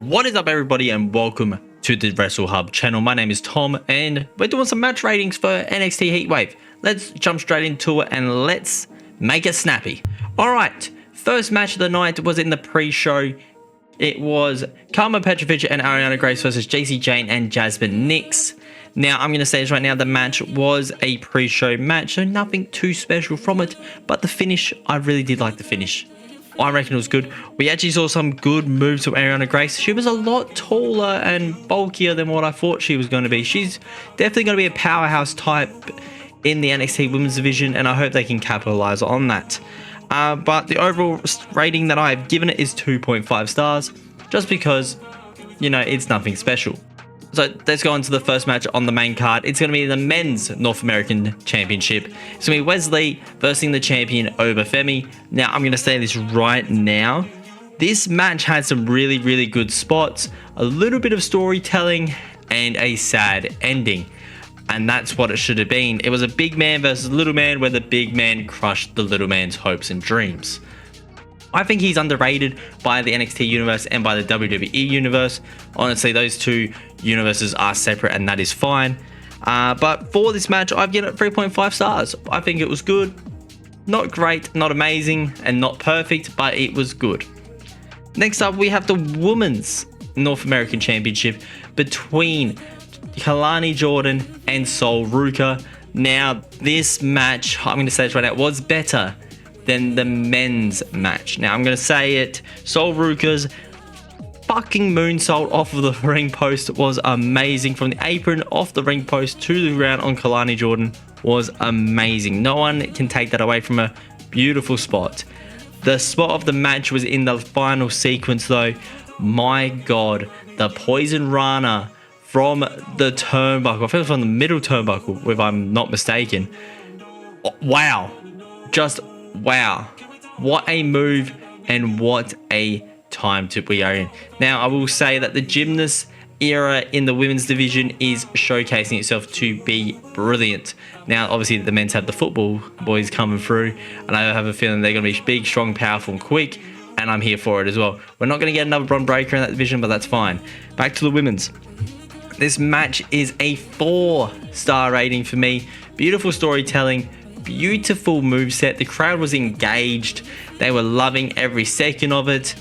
What is up, everybody, and welcome to the Wrestle Hub channel. My name is Tom and we're doing some match ratings for NXT Heatwave. Let's jump straight into it and let's make it snappy. Alright, first match of the night was in the pre-show. It was Carmen, Petropich and Ariana versus Jain and Jasmine. Now, I'm going to say this right now, the match was a pre-show match, so nothing too special from it, but the finish, I really did like the finish. I reckon it was good. We actually saw some good moves from Ariana Grace. She was a lot taller and bulkier than what I thought she was going to be. She's definitely going to be a powerhouse type in the NXT Women's Division, and I hope they can capitalize on that. But the overall rating that I've given it is 2.5 stars, just because, you know, it's nothing special. So let's go on to the first match on the main card. It's going to be the Men's North American Championship. It's going to be Wesley versus the champion over Femi. Now, I'm going to say this right now. This match had some really good spots, a little bit of storytelling, and a sad ending. And that's what it should have been. It was a big man versus little man, where the big man crushed the little man's hopes and dreams. I think he's underrated by the NXT universe and by the WWE universe. Honestly, those two universes are separate, and that is fine. But for this match, I've given it 3.5 stars. I think it was good. Not great, not amazing, and not perfect, but it was good. Next up, we have the Women's North American Championship between Kalani Jordan and Soul Ruker. Now, this match, I'm going to say this right now, was better than the men's match. Now, I'm going to say it, Soul Ruker's fucking moonsault off of the ring post was amazing. From the apron, off the ring post to the ground on Kalani Jordan was amazing. No one can take that away from a beautiful spot. The spot of the match was in the final sequence though. My God, the Poison Rana from the turnbuckle, I think it was from the middle turnbuckle, if I'm not mistaken. Wow. Just wow. What a move and what a time we are in. Now, I will say that the gymnast era in the women's division is showcasing itself to be brilliant. Now, obviously, the men's have the football boys coming through, and I have a feeling they're going to be big, strong, powerful, and quick, and I'm here for it as well. We're not going to get another Bron Breakker in that division, but that's fine. Back to the women's. This match is a 4-star rating for me. Beautiful storytelling, beautiful moveset. The crowd was engaged. They were loving every second of it.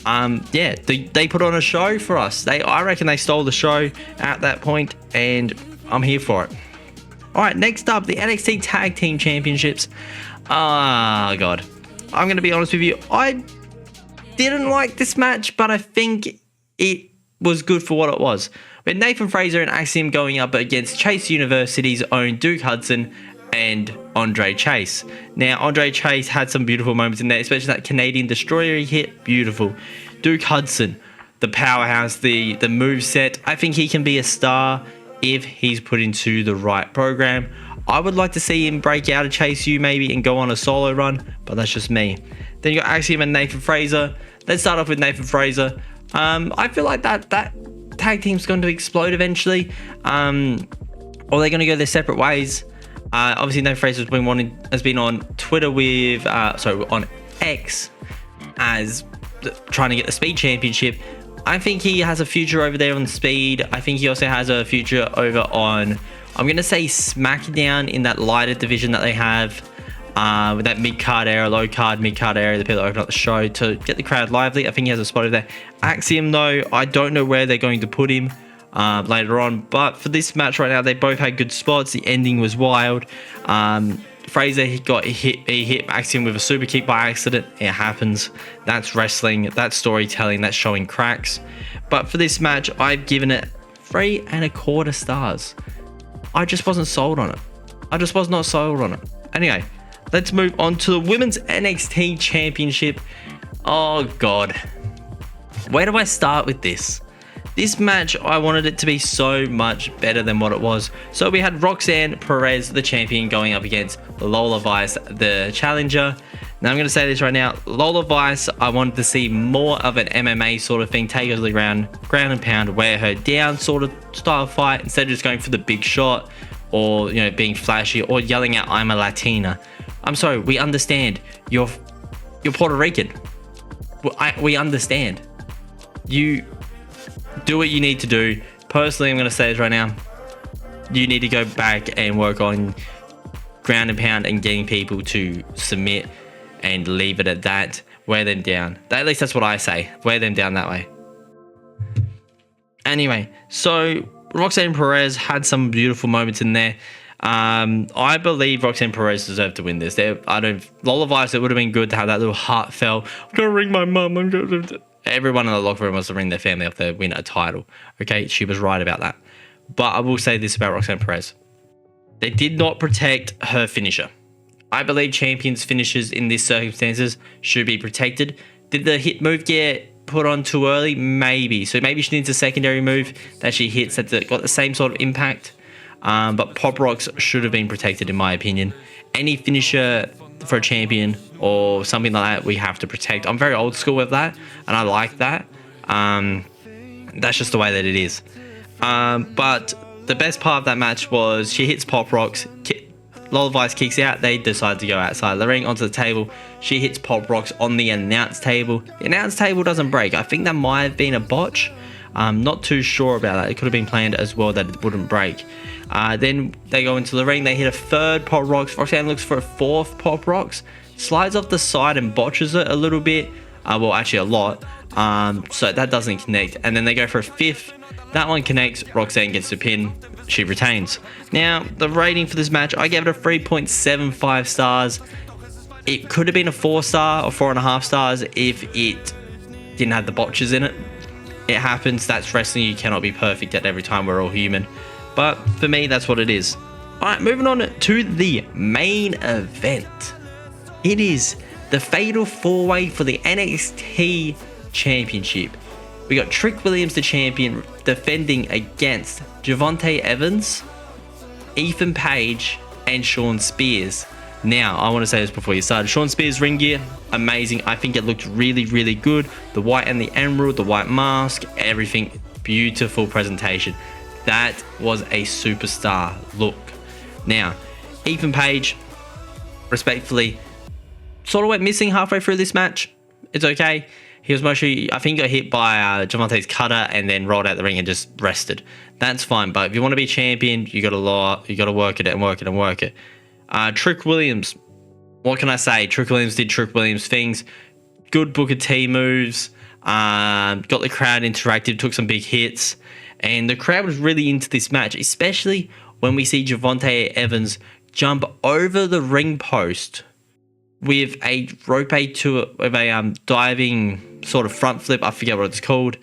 Yeah, they put on a show for us. I reckon they stole the show at that point, and I'm here for it. All right, next up, the NXT Tag Team Championships. God. I'm going to be honest with you. I didn't like this match, but I think it was good for what it was. We had Nathan Fraser and Axiom going up against Chase University's own Duke Hudson and Andre Chase. Now, Andre Chase had some beautiful moments in there, especially that Canadian Destroyer he hit. Beautiful. Duke Hudson, the powerhouse, the moveset. I think he can be a star if he's put into the right program. I would like to see him break out of Chase U maybe and go on a solo run, but that's just me. Then you got Axiom and Nathan Fraser. Let's start off with Nathan Fraser. I feel like that tag team's going to explode eventually, or they're going to go their separate ways. Obviously, Nathan Fraser has been on Twitter with, on X, as trying to get the Speed Championship. I think he has a future over there on Speed. I think he also has a future over on, I'm going to say, SmackDown, in that lighter division that they have, with that mid-card area, low-card, mid-card area, the people that open up the show to get the crowd lively. I think he has a spot over there. Axiom, though, I don't know where they're going to put him later on, but for this match right now, they both had good spots. The ending was wild. Fraser, he hit Axiom with a super kick by accident. It happens. That's wrestling, that's storytelling, that's showing cracks. But for this match, I've given it 3.25 stars. I just wasn't sold on it. I just was not sold on it. Anyway, let's move on to the Women's NXT Championship. Oh God, where do I start with this? This match, I wanted it to be so much better than what it was. So we had Roxanne, Perez, the champion, going up against Lola Vice, the challenger. Now, I'm going to say this right now. Lola Vice, I wanted to see more of an MMA sort of thing. Take her to the ground and pound, wear her down sort of style fight, instead of just going for the big shot or, you know, being flashy or yelling out, "I'm a Latina." I'm sorry, we understand. You're Puerto Rican. We understand. You do what you need to do. Personally, I'm going to say this right now. You need to go back and work on ground and pound and getting people to submit and leave it at that. Wear them down. At least that's what I say. Wear them down that way. Anyway, so Roxanne Perez had some beautiful moments in there. I believe Roxanne Perez deserved to win this. Lola Vice, it would have been good to have that little heartfelt, I'm going to ring my mum. Everyone in the locker room wants to ring their family up to win a title. Okay, she was right about that. But I will say this about Roxanne Perez. They did not protect her finisher. I believe champions' finishers in these circumstances should be protected. Did the hit move get put on too early? Maybe. So maybe she needs a secondary move that she hits that got the same sort of impact. But Pop Rocks should have been protected, in my opinion. Any finisher for a champion or something like that, we have to protect. I'm very old school with that, and I like that. That's just the way that it is. But the best part of that match was she hits Pop Rocks. Lola Vice kicks out. They decide to go outside the ring onto the table. She hits Pop Rocks on the announce table. The announce table doesn't break. I think that might have been a botch. I'm not too sure about that. It could have been planned as well that it wouldn't break. Then they go into the ring. They hit a third Pop Rocks. Roxanne looks for a fourth Pop Rocks. Slides off the side and botches it a little bit. Well, actually a lot. So that doesn't connect. And then they go for a fifth. That one connects. Roxanne gets the pin. She retains. Now, the rating for this match, I gave it a 3.75 stars. It could have been a 4-star or 4.5 stars if it didn't have the botches in it. It happens. That's wrestling. You cannot be perfect at every time. We're all human. But for me, that's what it is. All right, moving on to the main event. It is the Fatal 4-Way for the NXT Championship. We got Trick Williams, the champion, defending against Javonte Evans, Ethan Page, and Shawn Spears. Now, I want to say this before you start. Shawn Spears' ring gear, amazing. I think it looked really, really good. The white and the emerald, the white mask, everything. Beautiful presentation. That was a superstar look. Now, Ethan Page, respectfully, sort of went missing halfway through this match. It's okay. He was mostly, I think, got hit by Javonte's cutter and then rolled out the ring and just rested. That's fine. But if you want to be champion, you got to work it and work it and work it. Trick Williams, what can I say? Trick Williams did Trick Williams things. Good Booker T moves. Got the crowd interactive, took some big hits. And the crowd was really into this match, especially when we see Javonte Evans jump over the ring post with a diving sort of front flip, I forget what it's called,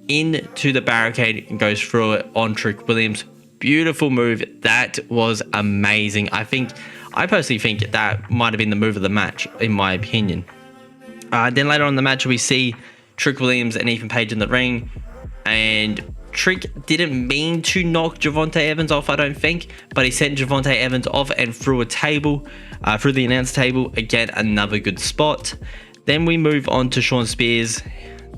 into the barricade and goes through it on Trick Williams. Beautiful move. That was amazing. I personally think that might have been the move of the match, in my opinion. Then later on in the match, we see Trick Williams and Ethan Page in the ring, and Trick didn't mean to knock Javonte Evans off, I don't think, but he sent Javonte Evans off and through a table, through the announce table. Again, another good spot. Then we move on to Shawn Spears.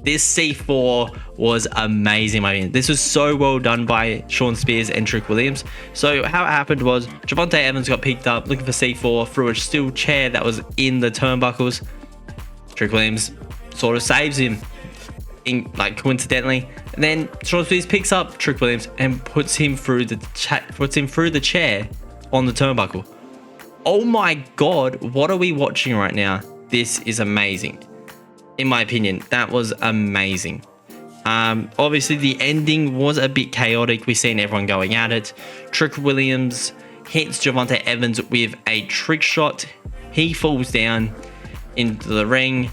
This C4 was amazing. I mean, this was so well done by Shawn Spears and Trick Williams. So how it happened was Javonte Evans got picked up looking for C4 through a steel chair that was in the turnbuckles. Trick Williams sort of saves him, coincidentally. And then Shawn Spears picks up Trick Williams and puts him through the chair on the turnbuckle. Oh my God, what are we watching right now? This is amazing. In my opinion, that was amazing. Obviously, the ending was a bit chaotic. We've seen everyone going at it. Trick Williams hits Javonte Evans with a trick shot. He falls down into the ring.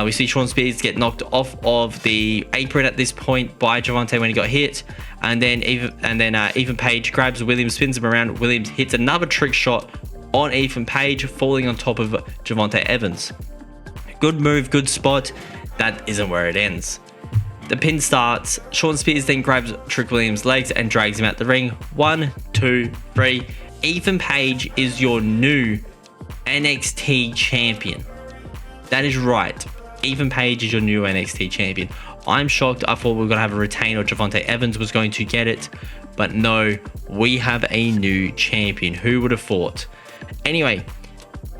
We see Shawn Spears get knocked off of the apron at this point by Javonte when he got hit. And then Ethan Page grabs Williams, spins him around. Williams hits another trick shot on Ethan Page, falling on top of Javonte Evans. Good move, good spot. That isn't where it ends. The pin starts. Shawn Spears then grabs Trick Williams' legs and drags him out the ring. 1, 2, 3. Ethan Page is your new NXT champion. That is right. Ethan Page is your new NXT champion. I'm shocked. I thought we were going to have a retainer. Javonte Evans was going to get it. But no, we have a new champion. Who would have thought? Anyway,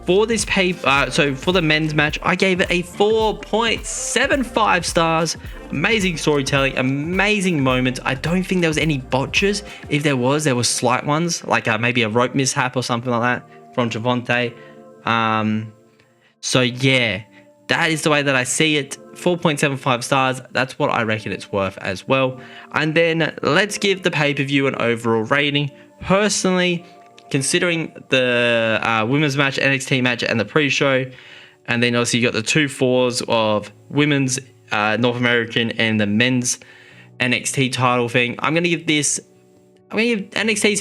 for this so for the men's match, I gave it a 4.75 stars. Amazing storytelling, amazing moments. I don't think there was any botches. If there was slight ones, like maybe a rope mishap or something like that from Javante. So yeah, that is the way that I see it. 4.75 stars. That's what I reckon it's worth as well. And then let's give the pay-per-view an overall rating. Personally, considering the women's match, NXT match, and the pre-show, and then also you got the 2 4s of women's North American and the men's NXT title thing, I'm gonna give NXT's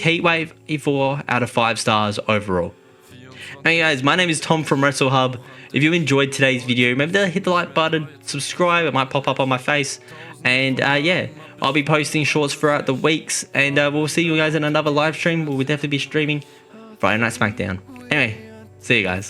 Heatwave a 4 out of 5 stars overall. Hey guys, my name is Tom from WrestleHub. If you enjoyed today's video, remember to hit the like button, subscribe, it might pop up on my face, and yeah, I'll be posting shorts throughout the weeks, and we'll see you guys in another live stream. We'll definitely be streaming Friday Night SmackDown. Anyway, see you guys.